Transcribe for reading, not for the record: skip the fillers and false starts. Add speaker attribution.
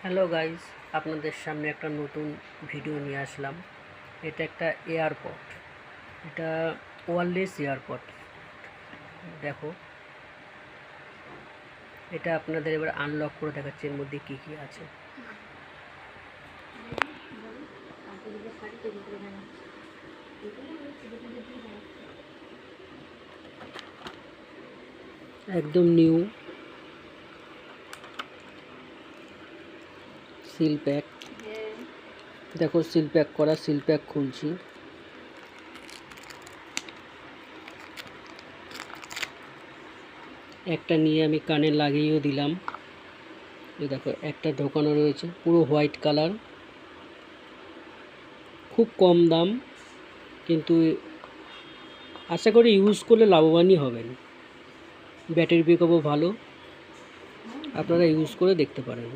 Speaker 1: Hello guys, আপনাদের সামনে একটা নতুন ভিডিও নিয়ে আসলাম। এটা একটা এয়ারপড, এটা ওয়্যারলেস এয়ারপড। দেখো, এটা আপনাদের এবার আনলক করে দেখাচ্ছে এর মধ্যে কী কী আছে। একদম নিউ সিল প্যাক। দেখো, সিল প্যাক করা, সিল প্যাক খুলছি। একটা নিয়ে আমি কানে লাগিয়েও দিলাম। এই দেখো, একটা ঢোকানো রয়েছে, পুরো হোয়াইট কালার, খুব কম দাম, কিন্তু আশা করি ইউজ করলে লাভবানই হবেন। ব্যাটারি ব্যাকআপও ভালো, আপনারা ইউজ করে দেখতে পারেন।